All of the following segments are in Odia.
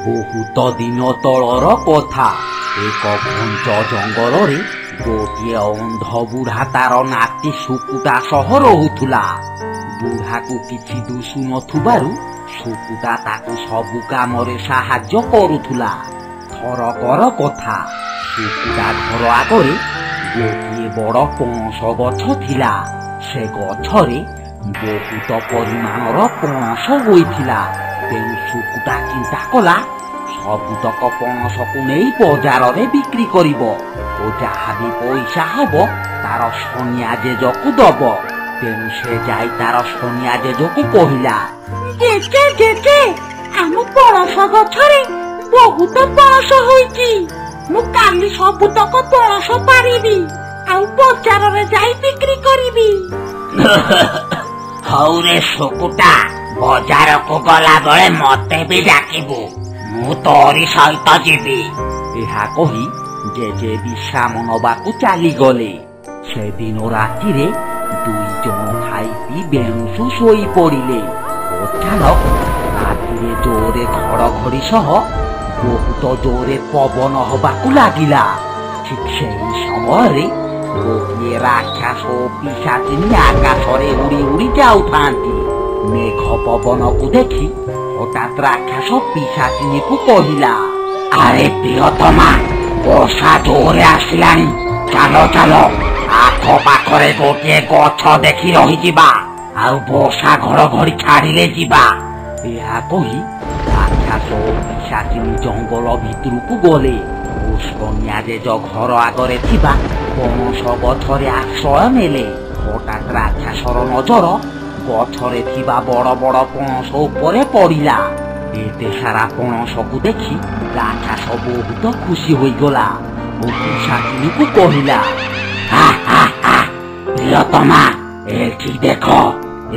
ବହୁତ ଦିନ ତଳର କଥା। ଏକ ଘଞ୍ଚ ଜଙ୍ଗଲରେ ଗୋଟିଏ ଅନ୍ଧ ବୁଢ଼ା ତାର ନାତି ଶୁକୁଟା ସହ ରହୁଥିଲା। ବୁଢ଼ାକୁ କିଛି ଦୁଶୁନଥିବାରୁ ଶୁକୁଟା ତାକୁ ସବୁ କାମରେ ସାହାଯ୍ୟ କରୁଥିଲା। ଥରକର କଥା, ଶୁକୁଟା ଘର ଆଗରେ ଗୋଟିଏ ବଡ଼ ପଣସ ଗଛ ଥିଲା। ସେ ଗଛରେ ବହୁତ ପରିମାଣର ପଣସ ହୋଇଥିଲା। ତେଣୁ ଶୁକୁଟା ଚିନ୍ତା କଲା ସବୁତକ ପଣସକୁ ନେଇ ବଜାରରେ ବିକ୍ରି କରିବ ଓ ଯାହା ବି ପଇସା ହବ ତାର ସନିଆ ଜେଜକୁ ଦବ। ତେଣୁ ସେ ଯାଇ ତାର ସନିଆ ଜେଜକୁ କହିଲା, ଜେଜେ ଜେଜେ, ଆମ ପଣସ ଗଛରେ ବହୁତ ପଣସ ହୋଇଛି। ମୁଁ କାଲି ସବୁତକ ପଣସ ପାରିବି ଆଉ ବଜାରରେ ଯାଇ ବିକ୍ରି କରିବି। ହଉରେ ଶୁକୁଟା, ବଜାରକୁ ଗଲାବେଳେ ମତେ ବି ଡାକିବୁ, ମୁଁ ତୋରି ସହିତ ଯିବି। ଏହା କହି ଜେଜେ ବିଶ୍ରାମ ନବାକୁ ଚାଲିଗଲେ। ସେଦିନ ରାତିରେ ଦୁଇ ଜଣ ଖାଇ ପିଇ ବେଣୁସୁ ଶୋଇ ପଡ଼ିଲେ। ଅଚାନକ ରାତିରେ ଜୋରେ ଘଡ଼ଘଡ଼ି ସହ ବହୁତ ଜୋରେ ପବନ ହବାକୁ ଲାଗିଲା। ଠିକ୍ ସେହି ସମୟରେ ଗୋଟିଏ ରାକ୍ଷସ ଓ ପିଶାଚିନୀ ଆକାଶରେ ଉଡ଼ି ଉଡ଼ି ଯାଉଥାନ୍ତି। ମେଘ ପବନକୁ ଦେଖି ହଠାତ୍ ରାକ୍ଷସ ପିଶାଚିନୀକୁ କହିଲା, ଆରେ ପ୍ରିୟତମା, ବର୍ଷା ଜୋରେ ଆସିଲାଣି, ଚାଲ ଚାଲ ଆଖପାଖରେ ଗୋଟିଏ ଗଛ ଦେଖି ରହିଯିବା, ଆଉ ବର୍ଷା ଘଡ଼ଘଡ଼ି ଛାଡ଼ିଲେ ଯିବା। ଏହା କହି ରାକ୍ଷସ ଓ ପିଶାଚିନୀ ଜଙ୍ଗଲ ଭିତରକୁ ଗଲେ ଓ ସନିଆ ଜେଜ ଘର ଆଗରେ ଥିବା ପଣସ ଗଛରେ ଆଶ୍ରୟ ନେଲେ। ହଠାତ୍ ରାକ୍ଷସର ନଜର ଗଛରେ ଥିବା ବଡ଼ ବଡ଼ ପଣସ ଉପରେ ପଡ଼ିଲା। ଏତେ ସାରା ପଣସକୁ ଦେଖି ରାକ୍ଷସ ବହୁତ ଖୁସି ହୋଇଗଲା ଓ ପିଶାଚିନୀକୁ କହିଲା, ପ୍ରିୟତମା, ଏଠି ଦେଖ,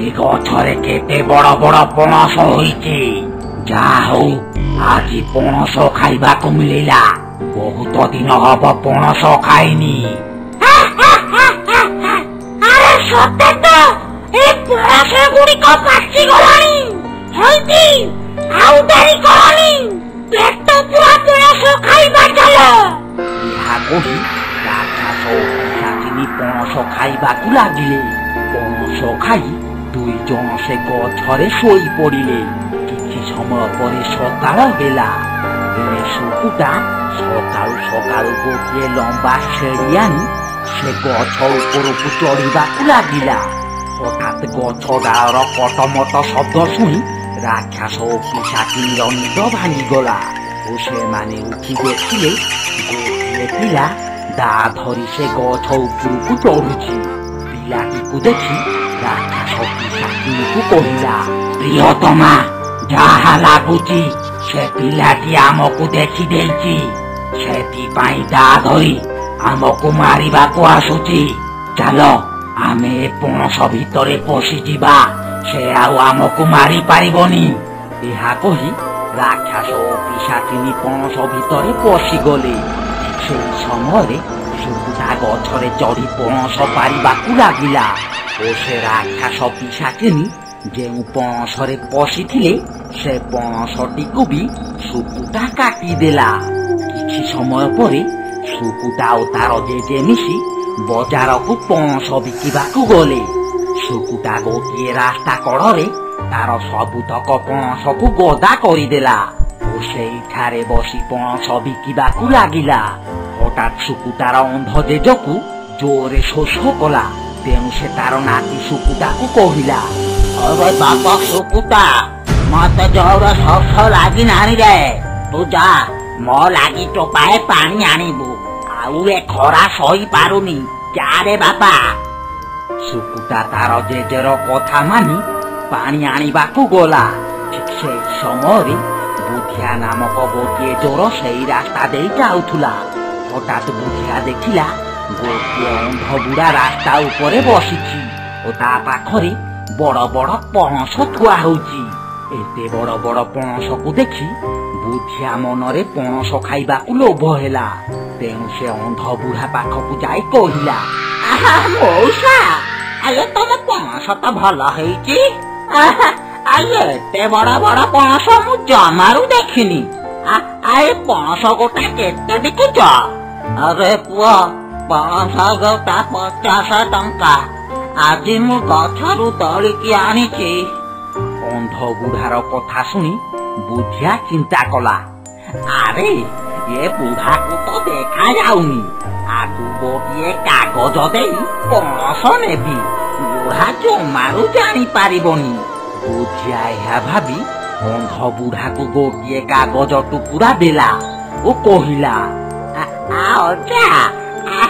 ଏ ଗଛରେ କେତେ ବଡ଼ ବଡ଼ ପଣସ ହୋଇଛି। ଯାହା ହଉ ଆଜି ପଣସ ଖାଇବାକୁ ମିଳିଲା, ବହୁତ ଦିନ ହବ ପଣସ ଖାଇନି। ଆରେ ସତେ ତ, ଏ ପଣସ ଗୁଡ଼ିକ ପାଚିଗଲାଣି। ହେଇଟି, ଆଉ ଡେରି କରନି, ପେଟ ପୁରା ପଣସ ଖାଇବା ଚାଲ। ଏହା କହି ରାକ୍ଷସ ଓ ପିଶାଚିନୀ ପଣସ ଖାଇବାକୁ ଲାଗିଲେ। ପଣସ ଖାଇ ଦୁଇ ଜଣ ସେ ଗଛରେ ଶୋଇ ପଡ଼ିଲେ। କିଛି ସମୟ ପରେ ସକାଳ ହେଲା। ଏଣେ ଶୁକୁଟା ସକାଳୁ ସକାଳୁ ଗୋଟିଏ ଲମ୍ବା ଛେଳି ଆଣି ସେ ଗଛ ଉପରକୁ ଚଢ଼ିବାକୁ ଲାଗିଲା। ହଠାତ୍ ଗଛ ଡାଳର କଟମଟ ଶବ୍ଦ ଶୁଣି ରାକ୍ଷସ ଓ ପିଶାଚିନୀର ନିଦ ଭାଙ୍ଗିଗଲା ଓ ସେମାନେ ଉଠି ଦେଖିଲେ ଗୋଟିଏ ପିଲା ଦା ଧରି ସେ ଗଛ ଉପରକୁ ଚଢ଼ୁଛି। ପିଲାଟିକୁ ଦେଖି ରାକ୍ଷସ ପିଶାଚିନୀକୁ କହିଲା, ପ୍ରିୟତମା, ଯାହା ଲାଗୁଛି ସେ ପିଲାଟି ଆମକୁ ଦେଖିଦେଇଛି, ସେଥିପାଇଁ ଦା ଧରି ଆମକୁ ମାରିବାକୁ ଆସୁଛି। ଚାଲ ଆମେ ଏ ପଣସ ଭିତରେ ପଶିଯିବା, ସେ ଆଉ ଆମକୁ ମାରିପାରିବନି। ଏହା କହି ରାକ୍ଷସ ଓ ପିଶାଚିନୀ ପଣସ ଭିତରେ ପଶିଗଲେ। ସେହି ସମୟରେ ଶୁକୁଟା ଗଛରେ ଚଢ଼ି ପଣସ ପାରିବାକୁ ଲାଗିଲା ଓ ସେ ରାକ୍ଷସ ପିଶାଚିନୀ ଯେଉଁ ପଣସରେ ପଶିଥିଲେ ସେ ପଣସଟିକୁ ବି ଶୁକୁଟା କାଟିଦେଲା। କିଛି ସମୟ ପରେ ଶୁକୁଟା ଓ ତାର ଜେଜେ ମିଶି ବଜାରକୁ ପଣସ ବିକିବାକୁ ଗଲେ। ଶୁକୁଟା ଗୋଟିଏ ରାସ୍ତା କଡ଼ରେ ତାର ସବୁତକ ପଣସକୁ ଗଦା କରିଦେଲା ଓ ସେଇଠାରେ ବସି ପଣସ ବିକିବାକୁ ଲାଗିଲା। ହଠାତ୍ ଶୁକୁଟାର ଅନ୍ଧ ଜେଜକୁ ଜୋରେ ଶୋଷ କଲା। ତେଣୁ ସେ ତାର ନାତି ଶୁକୁଟାକୁ କହିଲା, ଅରେ ବାପ ଶୁକୁଟା, ମତେ ଜୋର ଶୋଷ ଲାଗିଲାଣି ରେ, ତୁ ଯା ମୋ ଲାଗି ଟୋପାଏ ପାଣି ଆଣିବୁ, ଆଉ ଏ ଖରା ସହିପାରୁନି, ଯାରେ ବାପା। ଶୁକୁଟା ତାର ଜେଜେର କଥା ମାନି ପାଣି ଆଣିବାକୁ ଗଲା। ଠିକ୍ ସେହି ସମୟରେ ବୁଧିଆ ନାମକ ଗୋଟିଏ ଚୋର ସେଇ ରାସ୍ତା ଦେଇ ଯାଉଥିଲା। ହଠାତ୍ ବୁଧିଆ ଦେଖିଲା ଗୋଟିଏ ଅନ୍ଧ ବୁଢ଼ା ରାସ୍ତା ଉପରେ ବସିଛି ଓ ତା ପାଖରେ ବଡ଼ ବଡ଼ ପଣସ ଥୁଆ ହେଉଛି। ଏତେ ବଡ଼ ବଡ଼ ପଣସକୁ ଦେଖି ବୁଧିଆ ମନରେ ପଣସ ଖାଇବାକୁ ଲୋଭ ହେଲା। ତେଣୁ ସେ ଅନ୍ଧ ବୁଢ଼ା ପାଖକୁ ଯାଇ କହିଲା, ମଉସା, ଆଲୋ ତମ ପଣସ ତ ଭଲ ହେଇଛି। ଏତେ ବଡ ବଡ ପଣସ ମୁଁ ଜମାରୁ ଦେଖିନି। ଏ ପଣସ ଗୋଟା କେତେ ବିକୁଛ? ଆରେ ପୁଅ, ପଣସ ଗୋଟା 50 ଟଙ୍କା। ଆଜି ମୁଁ ଗଛରୁ ତୋଳିକି ଆଣିଛି। ଅନ୍ଧ ବୁଢାର କଥା ଶୁଣି ବୁଝିଆ ଚିନ୍ତା କଲା, ଆରେ ଏ ବୁଢାକୁ ତ ଦେଖା ଯାଉନି, ଆକୁ ଗୋଟିଏ କାଗଜ ଦେଇ ପଣସ ନେବି, ବୁଢା ଜମାରୁ ଜାଣିପାରିବନି। ବୁଝିଆ ଏହା ଭାବି ଅନ୍ଧ ବୁଢାକୁ ଗୋଟିଏ କାଗଜ ଟୁକୁରା ଦେଲା ଓ କହିଲା, ଅଜା,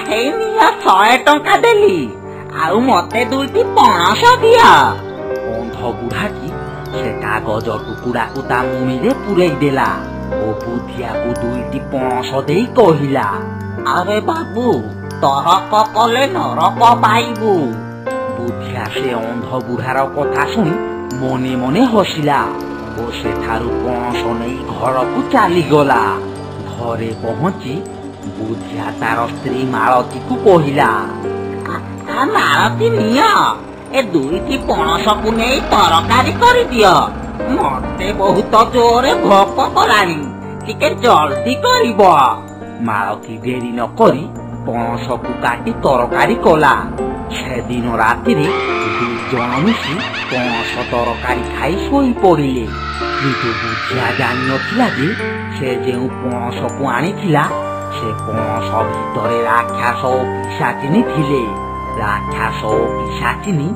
ହେଇ ନିଅ 100 ଟଙ୍କା ଦେଲି, ଆଉ ମତେ 2ଟି ପଣସ ଦିଅ। ଅନ୍ଧ ବୁଢାଟି ସେ କାଗଜ ଟୁକୁରାକୁ ତା ମୁଣିରେ ପୁରେଇ ଦେଲା ଓ ବୁଧିଆକୁ 2ଟି ପଣସ ଦେଇ କହିଲା, ଆରେ ବାବୁ, ତରକ କଲେ ନରକ ପାଇବୁ। ବୁଧିଆ ସେ ଅନ୍ଧ ବୁଢାର କଥା ଶୁଣି ମନେ ମନେ ହସିଲା ଓ ସେଠାରୁ ପଣସ ନେଇ ଘରକୁ ଚାଲିଗଲା। ଘରେ ପହଞ୍ଚି ବୁଧିଆ ତାର ସ୍ତ୍ରୀ ମାଳତୀକୁ କହିଲା, ମାଳତୀ, ନିଅ ଏ 2ଟି ପଣସକୁ ନେଇ ତରକାରୀ କରିଦିଅ, ମତେ ବହୁତ ଜୋରେ ଭୋକ କଲାଣି, ଟିକେ ଜଲ୍ଦି କରିବ। ମାଳତୀ ଡେରି ନ କରି ପଣସକୁ କାଟି ତରକାରୀ କଲା। ସେଦିନ ରାତିରେ 2 ଜଣ ମିଶି ପଣସ ତରକାରୀ ଖାଇ ଶୋଇ ପଡ଼ିଲେ। କିନ୍ତୁ ବୁଝିଆ ଜାଣିନଥିଲା ଯେ ସେ ଯେଉଁ ପଣସକୁ ଆଣିଥିଲା ସେ ପଣସ ଭିତରେ ରାକ୍ଷସ ଓ ପିଶାଚିନୀ ଥିଲେ। ରାକ୍ଷସ ଓ ପିଶାଚିନୀ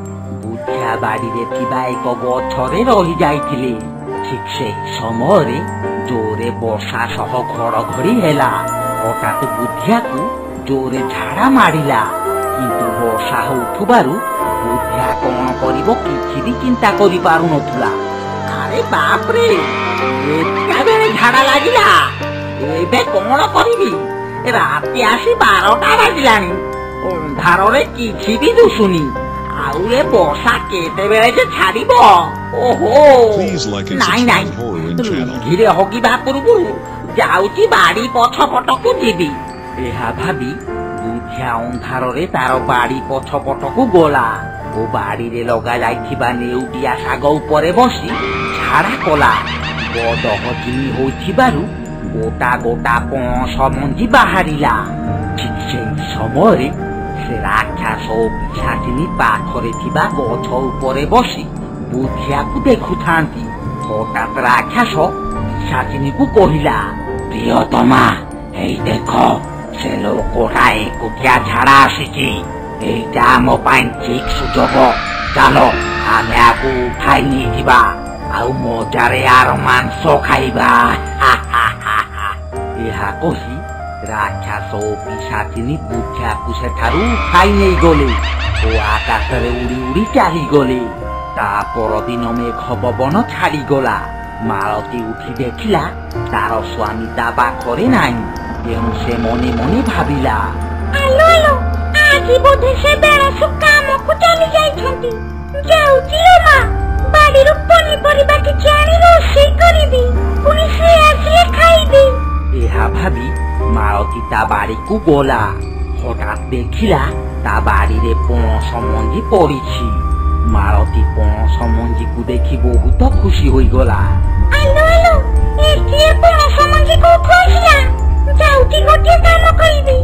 ବୁଝିଆ ବାଡିରେ ଥିବା ଏକ ଗଛରେ ରହିଯାଇଥିଲେ। ଠିକ୍ ସେହି ସମୟରେ ଜୋରେ ବର୍ଷା ସହ ଘଡଘଡି ହେଲା। ହଠାତ୍ ବୁଝିଆକୁ ଜୋରେ ଝାଡା ମାଡ଼ିଲା। କିନ୍ତୁ ବର୍ଷା ହେଉଥିବାରୁ ବୁଝିଆ କଣ କରିବ କିଛି ବି ଚିନ୍ତା କରିପାରୁନଥିଲା। ଆରେ ବାପରେ, ଏକା ବେଳେ ଝାଡା ଲାଗିଲା, ଏବେ କଣ କରିବି? ରାତି ଆସି 12ଟା ବାଜିଲାଣି, ଅନ୍ଧାରରେ କିଛି ବି ଦିଶୁନି, ଆଉ ଏ ବର୍ଷା କେତେବେଳେ ଯେ ଛାଡିବ? ଓହୋ, ନାଇଁ ନାଇଁ, ଲୁଙ୍ଘିରେ ହଗିବା ପୂର୍ବରୁ ଯାଉଛି ବାଡି ପଛପଟକୁ ଯିବି। ଏହା ଭାବି ବୁଝିଆ ଅନ୍ଧାରରେ ତାର ବାଡି ପଛପଟକୁ ଗଲା ଓ ବାଡିରେ ଲଗା ଯାଇଥିବା ନେଉଟିଆ ଶାଗ ଉପରେ ବସି ଝାଡା କଲା। ବଡ ହଜିମି ହୋଇଥିବାରୁ ଗୋଟା ଗୋଟା ପଣସ ମଞ୍ଜି ବାହାରିଲା। ଠିକ୍ ସେହି ସମୟରେ ସେ ରାକ୍ଷସ ଓ ପିଶାଚିନୀ ପାଖରେ ଥିବା ଗଛ ଉପରେ ବସି ବୁଝିଆକୁ ଦେଖୁଥାନ୍ତି। ହଠାତ୍ ରାକ୍ଷସ ପିଶାଚିନୀକୁ କହିଲା, ପ୍ରିୟତମା, ଏଇ ଦେଖ, ସେ ଲୋକଟା ଏକୁଟିଆ ଝାଡା ଆସିଛି, ଏଇଟା ଆମ ପାଇଁ ଠିକ୍ ସୁଯୋଗ, ଚାଲ ଆମେ ଆକୁ ଉଠାଇ ନେଇଯିବା, ଆଉ ମଜାରେ ଆର ମାଂସ ଖାଇବା। ଏହା କହି ରାକ୍ଷସ ଓ ପିଶାଚିନୀ ବୁଝିଆକୁ ସେଠାରୁ ଉଠାଇ ନେଇଗଲେ ଓ ଆକାଶରେ ଉଡି ଉଡି ଚାଲିଗଲେ। ତା ପରଦିନ ମେଘ ପବନ ଛାଡିଗଲା। ମାଳତୀ ଉଠି ଦେଖିଲା ତାର ସ୍ୱାମୀ ତା ପାଖରେ ନାହିଁ। ତେଣୁ ସେ ମନେ ମନେ ଭାବିଲା, ଆଲୋ ଆଲୋ, ଆଜି ବୋଧେ ସେ ବେଳସୁ କାମକୁ ଚାଲି ଯାଇଛନ୍ତି। ଯାଉଛି ଲୋ ମା, ବାଡିରୁ ପନିପରିବା କିଛି ଆଣି ରୋଷେଇ କରିବି, ପୁଣି ସେ ଆସିଲେ ଖାଇବି। ଏହା ଭାବି ମାଳତୀ ତା ବାଡିକୁ ଗଲା। ହଠାତ୍ ଦେଖିଲା ତା ବାଡିରେ ପଣସ ମଞ୍ଜି ପଡିଛି। ମାଳତୀ ପଣସ ମଞ୍ଜିକୁ ଦେଖି ବହୁତ ଖୁସି ହୋଇଗଲା। ଆଲୋ ଆଲୋ, ଏଠି ଏ ପଣସ ମଞ୍ଜି କୋଉଠୁ ଆସିଲା? ଯାଉଛି ଗୋଟିଏ କାମ କରିବି,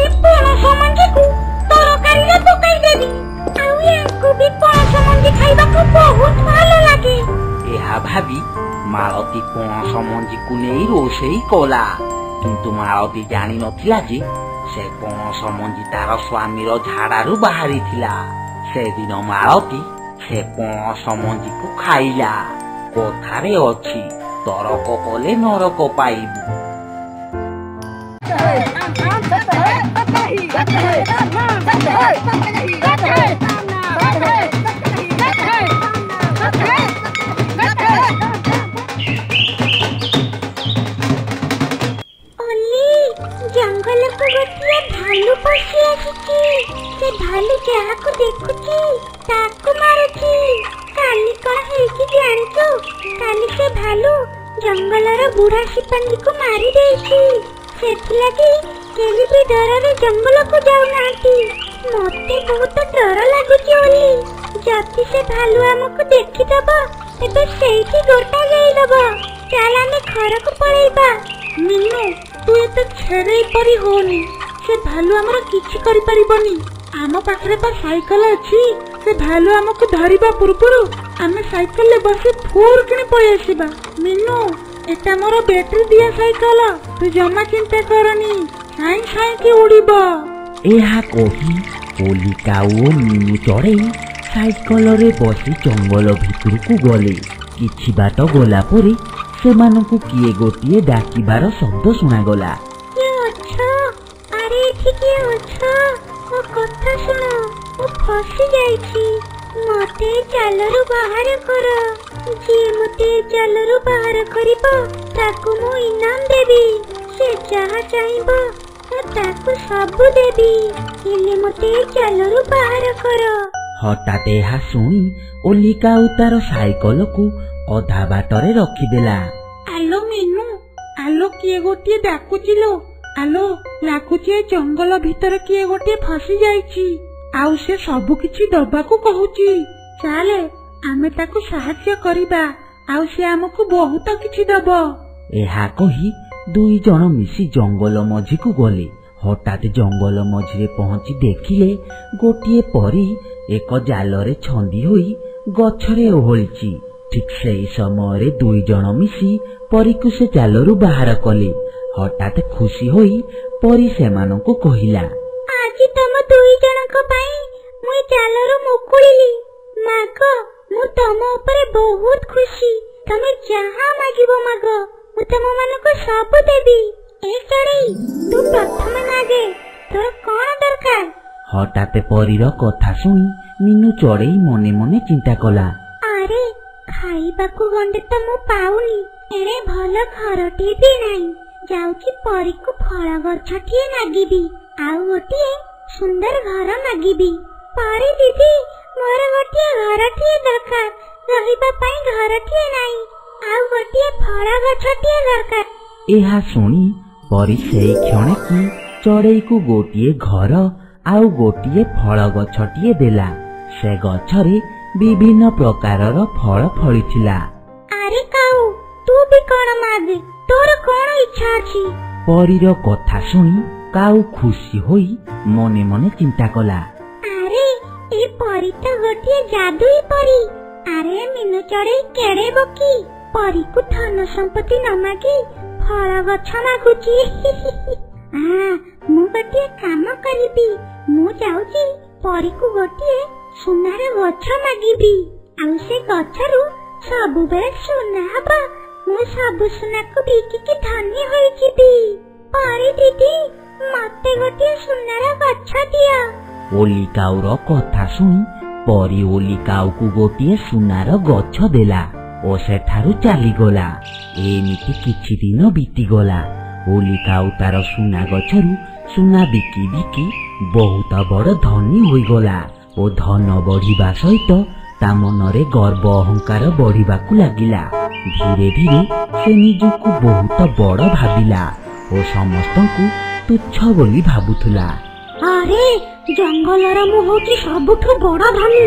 ଏ ପଣସ ମଞ୍ଜିକୁ ତରକାରୀରେ ପକାଇଦେବି, ଆଉ ୟାଙ୍କୁ ବି ପଣସ ମଞ୍ଜି ଖାଇବାକୁ ବହୁତ ଭଲ ଲାଗେ। ଏହା ଭାବି ମାଳତୀ ପଣସ ମଞ୍ଜିକୁ ନେଇ ରୋଷେଇ କଲା। କିନ୍ତୁ ମାଳତୀ ଜାଣିନଥିଲା ଯେ ସେ ପଣସ ମଞ୍ଜି ତାର ସ୍ୱାମୀର ଝାଡାରୁ ବାହାରିଥିଲା। ସେଦିନ ମାଳତୀ ସେ ପଣସ ମଞ୍ଜିକୁ ଖାଇଲା। କଥାରେ ଅଛି, ତରକ କଲେ ନରକ ପାଇବୁ। ଜଙ୍ଗଲକୁ ଗୋଟିଏ ଭାଲୁ ପଶି ଆସିଛି। ସେ ଭାଲୁ ଯାହାକୁ ଦେଖୁଛି ତାକୁ ମାରୁଛି। କାଲି କଣ ହେଇଛି ଜାଣିଛୁ? କାଲି ସେ ଭାଲୁ ଜଙ୍ଗଲର ବୁଢା ଶିପାଣ୍ଡୀକୁ ମାରି ଦେଇଛି। ସେଥିଲାଗି କେହି ବି ଡରରେ ଜଙ୍ଗଲକୁ ଯାଉନାହାନ୍ତି। ମତେ ବହୁତ ଡର ଲାଗୁଛି ଓଲି। ଯଦି ସେ ଭାଲୁ ଆମକୁ ଦେଖିଦବ ଏବେ ସେଇଠି ଗୋଟା ଦେଇଦବ। ଚାଲ ଆମେ ଘରକୁ ପଳେଇବା। ମିନୁ ତୁ ଏତେ ଛେରେଇ ପରି ହୋନି। ସେ ଭାଲୁ ଆମର କିଛି କରିପାରିବନି। ଆମ ପାଖରେ ପା ସାଇକେଲ ଅଛି। ସେ ଭାଲୁ ଆମକୁ ଧରିବା ପୂର୍ବରୁ ଆମେ ସାଇକେଲରେ ବସି ଫୁର କିଣି ପଳେଇ ଆସିବା। ମିନୁ ଏଟା ମୋର ବ୍ୟାଟେରୀ ଦିଆ ସାଇକେଲ। ତୁ ଜମା ଚିନ୍ତା କରନି, ସାଇଁ ସାଇଁକି ଉଡ଼ିବ। ଏହା କହି ଓଲିକା ଓ ମିନୁ ଚଢ଼େଇ ସାଇକେଲରେ ବସି ଜଙ୍ଗଲ ଭିତରକୁ ଗଲେ। କିଛି ବାଟ ଗଲା ପରେ ସେମାନଙ୍କୁ କିଏ ଗୋଟିଏ ଡାକିବାର ଶବ୍ଦ ଶୁଣାଗଲା। କିଏ ଅଛ? ଆରେ ଏଠି କିଏ ଅଛ? ମୋ କଥା ଶୁଣ, ମୁଁ ଫସି ଯାଇଛି। ମତେ ଜାଲରୁ ବାହାର କର। ଯିଏ ମତେ ଜାଲରୁ ବାହାର କରିବ ତାକୁ ମୁଁ ଇନାମ ଦେବି। ସେ ଯାହା ଚାହିଁବ ମୁଁ ତାକୁ ସବୁ ଦେବି। ହେଲେ ମତେ ଜାଲରୁ ବାହାର କର। ହଠାତ୍ ଏହା ଶୁଣି ଓଲିକା ଆଉ ତାର ସାଇକେଲକୁ ଅଧା ବାଟରେ ରଖିଦେଲା। ଆଲୋ ମିନୁ, ଆଲୋ କିଏ ଗୋଟିଏ ଡାକୁଛି ଲୋ। ଆଲୋ ଲାଗୁଛି ଏ ଜଙ୍ଗଲ ଭିତରେ କିଏ ଗୋଟିଏ ଫସି ଯାଇଛି। ଆଉ ସେ ସବୁ କିଛି ଦବାକୁ କହୁଛି। ଚାଲେ ଆମେ ତାକୁ ସାହାଯ୍ୟ କରିବା, ଆଉ ସେ ଆମକୁ ବହୁତ କିଛି ଦବ। ଏହା କହି ଦୁଇ ଜଣ ମିଶି ଜଙ୍ଗଲ ମଝିକୁ ଗଲେ। ହଠାତ୍ ଜଙ୍ଗଲ ମଝିରେ ପହଞ୍ଚି ଦେଖିଲେ ଗୋଟିଏ ପରୀ ଏକ ଜାଲରେ ଛନ୍ଦି ହୋଇ ଗଛରେ ଓହଳିଛି। ଠିକ୍ ସେହି ସମୟରେ ଦୁଇ ଜଣ ମିଶି ପରୀକୁ ସେ ଜାଲରୁ ବାହାର କଲେ। ହଠାତ୍ ଖୁସି ହୋଇ ପରୀ ସେମାନଙ୍କୁ କହିଲା, ଆଜି ତମ ଦୁଇ ଜଣଙ୍କ ପାଇଁ ମୁଁ ଏ ଜାଲରୁ ମୁକୁଳିଲି। ମାଗ, ମୁଁ ତମ ଉପରେ ବହୁତ ଖୁସି। ତମେ ଯାହା ମାଗିବ ମାଗ, ମୁଁ ତମ ମାନଙ୍କୁ ସବୁ ଦେବି। ଏ ଚଢ଼େଇ ତୁ ପ୍ରଥମେ ମାଗେ, ତୋର କଣ ଦରକାର? ହଠାତ୍ ପରୀର କଥା ଶୁଣି ମିନୁ ଚଢ଼େଇ ମନେ ମନେ ଚିନ୍ତା କଲା। ଆରେ ଖାଇବାକୁ ଗଣ୍ଡେ ତ ମୁଁ ପାଉନି। ଏଣେ ଭଲ ଘରଟିଏ ବି ନାହିଁ। ଯାଉଛି ପରୀକୁ ଫଳ ଗଛଟିଏ ମାଗିବି, ଆଉ ଗୋଟିଏ ସୁନ୍ଦର ଘର ମାଗିବି। ପରୀ ଦିଦି, ମୋର ଗୋଟିଏ ଘରଟିଏ ଦରକାର। ରହିବା ପାଇଁ ଘରଟିଏ ନାହିଁ, ଆଉ ଗୋଟିଏ ଫଳ ଗଛଟିଏ ଦରକାର। ଏହା ଶୁଣି ପରୀ ସେଇ କ୍ଷଣକୁ ଚଢ଼େଇକୁ ଗୋଟିଏ ଘର ଆଉ ଗୋଟିଏ ଫଳ ଗଛଟିଏ ଦେଲା। ସେ ଗଛରେ ବିଭିନ୍ନ ପ୍ରକାରର ଫଳ ଫଳିଥିଲା। ଆରେ କାଉ, ତୁ ବି କଣ ମାଗେ, ତୋର କଣ ଇଚ୍ଛା ଅଛି? ପରୀର କଥା ଶୁଣି କାଉ ଖୁସି ହୋଇ ମନେ ମନେ ଚିନ୍ତା କଲା। ଆରେ ଏ ପରୀ ତ ଗୋଟିଏ ଜାଦୁଇ ପରୀ। ଆରେ ମିନୁ ଚଢ଼େଇ କେଡ଼େ ବୋକି, ପରୀକୁ ଧନ ସମ୍ପତ୍ତି ନ ମାଗି ଫଳ ଗଛ ମାଗୁଛି। ମୁଁ ଗୋଟିଏ କାମ କରିବି। ମୁଁ ଯାଉଛି ପରୀକୁ ଗୋଟିଏ ସୁନାର ଗଛ ମାଗିବି, ଆଉ ସେ ଗଛରୁ ସବୁବେଳେ ସୁନା ହବ। ମୁଁ ସବୁ ସୁନାକୁ ବିକିକି ଧନୀ ହୋଇଯିବି। ପରୀ ଦିଦି, ମତେ ଗୋଟିଏ ସୁନାର ଗଛ ଦିଅ। ଓଲିକାଉର କଥା ଶୁଣି ପରୀ ଓଲିକାଉକୁ ଗୋଟିଏ ସୁନାର ଗଛ ଦେଲା ଓ ସେଠାରୁ ଚାଲିଗଲା। ଏମିତି କିଛି ଦିନ ବିତିଗଲା। ଓଲିକାଉ ତାର ସୁନା ଗଛରୁ ସୁନା ବିକି ବିକି ବହୁତ ବଡ଼ ଧନୀ ହୋଇଗଲା ଓ ଧନ ବଢିବା ସହିତ ତା ମନରେ ଗର୍ବ ଅହଙ୍କାର ବଢିବାକୁ ଲାଗିଲା। ଧୀରେ ଧୀରେ ସେ ନିଜକୁ ବହୁତ ବଡ଼ ଭାବିଲା ଓ ସମସ୍ତଙ୍କୁ ତୁଚ୍ଛ ବୋଲି ଭାବୁଥିଲା। ଆରେ ଜଙ୍ଗଲର ମୁଁ ହଉଛି ସବୁଠୁ ବଡ଼ ଧନୀ।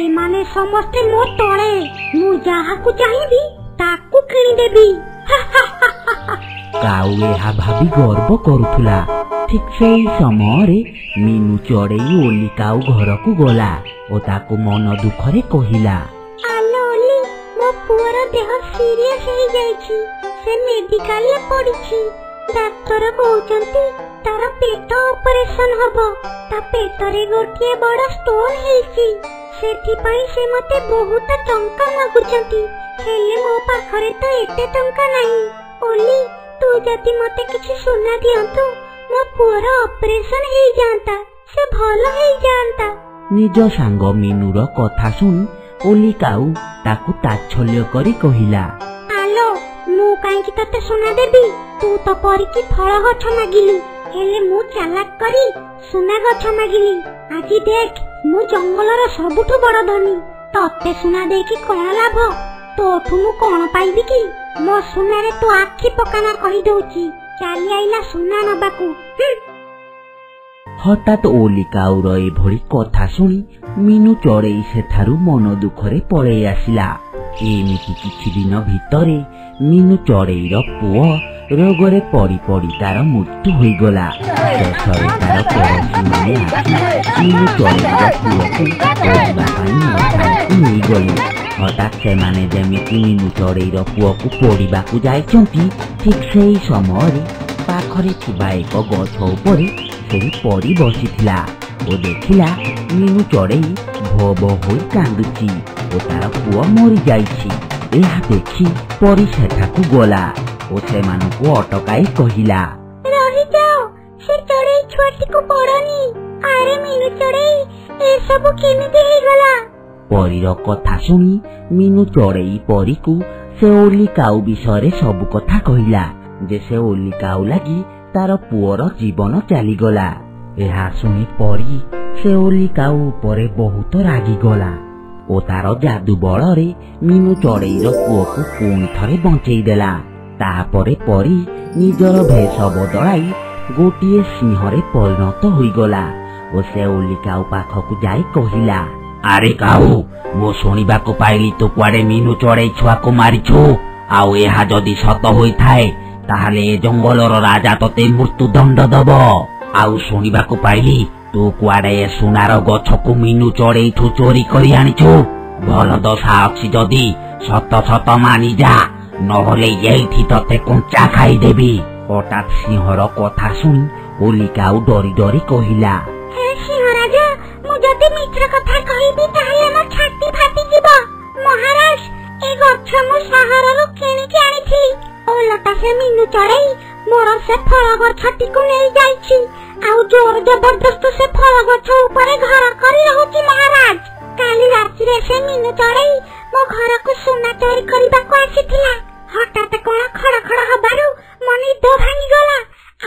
ଏମାନେ ସମସ୍ତେ ମୋ ତଳେ। ମୁଁ ଯାହାକୁ ଚାହିଁବି ତାକୁ କିଣିଦେବି। କାଉ ଏହା ଭାବି ଗର୍ବ କରୁଥିଲା। ଠିକ୍ ସେଇ ସମୟରେ ମିନୁ ଚଢ଼େଇ ଓଲିକାଉ ଘରକୁ ଗଲା ଓ ତାକୁ ମନ ଦୁଃଖରେ କହିଲା, ଆଲୋ ଓଲି, ମୋ ପୁଅର ଦେହ ସିରିୟସ୍ ହେଇଯାଇଛି। ସେ ମେଡିକାଲରେ ପଡିଛି। ଡାକ୍ତର କହୁଛନ୍ତି ତାର ପେଟ ଅପରେସନ ହବ। ତା ପେଟରେ ଗୋଟିଏ ବଡ଼ ଷ୍ଟୋନ ହେଇଛି। ସେଥିପାଇଁ ସେ ମତେ ବହୁତ ଟଙ୍କା ମାଗୁଛନ୍ତି। ହେଲେ ମୋ ପାଖରେ ତ ଏତେ ଟଙ୍କା ନାହିଁ। ଓଲି, ତୁ ଯଦି ମତେ କିଛି ସୁନା ଦିଅନ୍ତୁ, ମୋ ପୁଅର ଅପରେସନ ହେଇଯାଆନ୍ତା, ସେ ଭଲ ହେଇଯାଆନ୍ତା। ନିଜ ସାଙ୍ଗ ମିନୁର କଥା ଶୁଣି ଓଲିକାଉ ତାକୁ ତାଚ୍ଛଲ୍ୟ କରି କହିଲା, ଆଲୋ, ମୁଁ କାହିଁକି ତତେ ସୁନା ଦେବି? ତୁ ତ ପରୀକି ଫଳ ଗଛ ମାଗିଲୁ, ହେଲେ ମୁଁ ଚାଲାକ କରି ସୁନା ଗଛ ମାଗିଲି। ଆଜି ଦେଖ, ମୁଁ ଜଙ୍ଗଲର ସବୁଠୁ ବଡ଼ ଧନୀ। ତତେ ସୁନା ଦେଇକି କଣ ଲାଭ? ତୋଠୁ ମୁଁ କଣ ପାଇବି କି? ମୋ ସୁନାରେ ତୁ ଆଖି ପକାନା କହିଦଉଛି। ଚାଲି ଆଇଲା ସୁନା ନବାକୁ। ହଠାତ୍ ଓଲିକାଉର ଏଭଳି କଥା ଶୁଣି ମିନୁ ଚଢ଼େଇ ସେଠାରୁ ମନ ଦୁଃଖରେ ପଳେଇ ଆସିଲା। ଏମିତି କିଛି ଦିନ ଭିତରେ ମିନୁ ଚଢେଇର ପୁଅ ରୋଗରେ ପଡି ପଡି ତାର ମୃତ୍ୟୁ ହୋଇଗଲା। ଶେଷରେ ତାର ପଡୋଶୀମାନେ ଆସି ମିନୁ ଚଢେଇର ପୁଅକୁ ପୋଡ଼ିବା ପାଇଁ ମଶାଣିକୁ ନେଇଗଲେ। ହଠାତ୍ ସେମାନେ ଯେମିତି ମିନୁ ଚଢେଇର ପୁଅକୁ ପୋଡ଼ିବାକୁ ଯାଇଛନ୍ତି, ଠିକ୍ ସେହି ସମୟରେ ପାଖରେ ଥିବା ଏକ ଗଛ ଉପରେ ସେହି ପରି ବସିଥିଲା ଓ ଦେଖିଲା ମିନୁ ଚଢେଇ ଭୋ ଭୋ ହୋଇ କାନ୍ଦୁଛି ଓ ତାର ପୁଅ ମରିଯାଇଛି। ଏହା ଦେଖି ପରି ସେଠାକୁ ଗଲା ଓ ସେମାନଙ୍କୁ ଅଟକାଇ କହିଲା, ରହିଯାଅ, ସେ ଚଢେଇ ଛୁଆଟିକୁ ପଡ଼ନି। ଆରେ ମିନୁ ଚଢେଇ, ଏସବୁ କେମିତି ହେଇଗଲା? ପରୀର କଥା ଶୁଣି ମିନୁ ଚଢେଇ ପରୀକୁ ସେ ଓଲି କାଉ ବିଷୟରେ ସବୁ କଥା କହିଲା ଯେ ସେ ଓଲି କାଉ ଲାଗି ତାର ପୁଅର ଜୀବନ ଚାଲିଗଲା। ଏହା ଶୁଣି ପରୀ ସେ ଓଲି କାଉ ଉପରେ ବହୁତ ରାଗିଗଲା ଓ ତାର ଯାଦୁ ବଳରେ ମିନୁ ଚଢେଇର ପୁଅକୁ ପୁଣି ଥରେ ବଞ୍ଚେଇ ଦେଲା। ତାପରେ ପରୀ ନିଜର ଭେଷ ବଦଳାଇ ଗୋଟିଏ ସିଂହରେ ପରିଣତ ହୋଇଗଲା ଓ ସେ ଓଲି କାଉ ପାଖକୁ ଯାଇ କହିଲା, ଆରେ କାଉ, ମୁଁ ଶୁଣିବାକୁ ପାଇଲି ତୁ କୁଆଡେ ମିନୁ ଚଢେଇ ଛୁଆକୁ ମାରିଛୁ। ଆଉ ଏହା ଯଦି ସତ ହୋଇଥାଏ ତାହେଲେ ଏ ଜଙ୍ଗଲର ରାଜା ତତେ ମୃତ୍ୟୁ ଦଣ୍ଡ ଦବ। ଆଉ ଶୁଣିବାକୁ ପାଇଲି ତୁ କୁଆଡେ ଏ ସୁନାର ଗଛକୁ ମିନୁ ଚଢେଇଠୁ ଚୋରି କରି ଆଣିଛୁ। ଭଲ ଦଶା ଅଛି ଯଦି ସତ ସତ ମାନିଯା, ନହେଲେ ଏଇଠି ତତେ କଞ୍ଚା ଖାଇଦେବି। ହଠାତ୍ ସିଂହର କଥା ଶୁଣି ଓଲି କାଉ ଡରି ଡରି କହିଲା, ହେ ସିଂହ ରାଜା, ମୁଁ ଯଦି ମିଛ କଥା କହିବି ତାହେଲେ ମୋ ଛାତି ଫାଟିଯିବ। ମହାରାଜ, ଏ ଗଛ ମୁଁ ସହରରୁ କିଣିକି ଆଣିଥିଲି। ଓଲଟା ସେ ମିନୁ ଚଢେଇ ମୋର ସେ ଫଳ ଗଛଟିକୁ ନେଇ ଯାଇଛି ଆଉ ଜୋର ଜବରଦସ୍ତ ସେ ଫଳ ଗଛ ଉପରେ ଘର କରି ରହୁଛି। ମହାରାଜ, କାଲି ରାତିରେ ସେ ମିନୁ ଚଢେଇ ମୋ ଘରକୁ ସୁନା ଚୋରି କରିବାକୁ ଆସିଥିଲା। ହଠାତ୍ କଣ ଖଡ ଖଡ ହବାରୁ ମୋ ନିଦ ଭାଙ୍ଗିଗଲା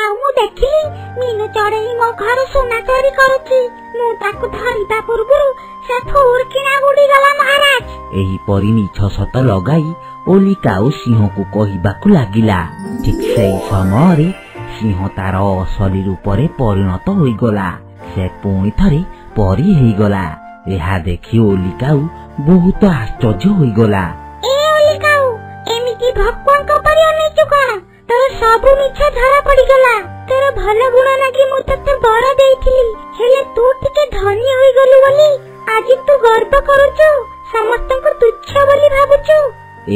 ଆଉ ମୁଁ ଦେଖିଲି ମିନୁ ଚଢେଇ ମୋ ଘରୁ ସୁନା ଚୋରି କରୁଛି। ମୁଁ ତାକୁ ଧରିବା ପୂର୍ବରୁ ସେ ଫୁରକିନା ଉଡିଗଲା। ମହାରାଜ, ଏହିପରି ମିଛ ସତ ଲଗାଇ ଓଲି କାଉ ସିଂହକୁ କହିବାକୁ ଲାଗିଲା। ଠିକ୍ ସେଇ ସମୟରେ ସିଂହ ତାର ଅସଲି ରୂପରେ ପରିଣତ ହୋଇଗଲା। ସେ ପୁଣି ଥରେ ପରି ହେଇଗଲା। ଏହା ଦେଖି ଓଲି କାଉ ବହୁତ ଆଶ୍ଚର୍ଯ୍ୟ ହୋଇଗଲା। ଏ ଓଲି କାଉ, ଏମିତି ଭଗବାନଙ୍କ ପରି ଅନେଇଛୁ କଣ? ତୋର ସବୁ ମିଛ ଧରା ପଡିଗଲା। ତୋର ଭଲ ଗୁଣ ଲାଗି ମୁଁ ତତେ ବର ଦେଇଥିଲି, ହେଲେ ତୁ ଟିକେ ଧନୀ ହୋଇଗଲୁ ବୋଲି ଆଜି ତୁ ଗର୍ବ କରୁଛୁ, ସମସ୍ତଙ୍କୁ ତୁଚ୍ଛ ବୋଲି ଭାବୁଛୁ।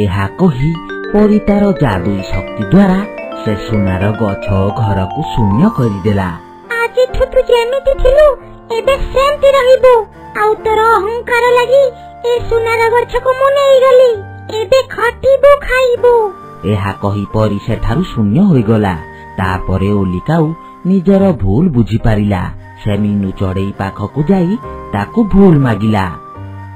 ଏହା କହି ପରି ତାର ଜାଦୁଇ ଶକ୍ତି ଦ୍ୱାରା ସେ ସୁନାର ଗଛ ଘରକୁ ଶୂନ୍ୟ କରିଦେଲା। ଆଜିଠୁ ତୁ ଯେମିତି ଥିଲୁ ଏବେ ସେମିତି ରହିବୁ। ଆଉ ତୋର ଅହଙ୍କାର ଲାଗି ଏ ସୁନାର ଗଛକୁ ମୁଁ ନେଇଗଲି। ଏବେ ଖଟିବୁ, ଖାଇବୁ। ଏହା କହି ପରି ସେଠାରୁ ଶୂନ୍ୟ ହୋଇଗଲା। ତାପରେ ଓଲି କାଉ ନିଜର ଭୁଲ ବୁଝିପାରିଲା। ସେ ମିନୁ ଚଢେଇ ପାଖକୁ ଯାଇ ତାକୁ ଭୁଲ ମାଗିଲା।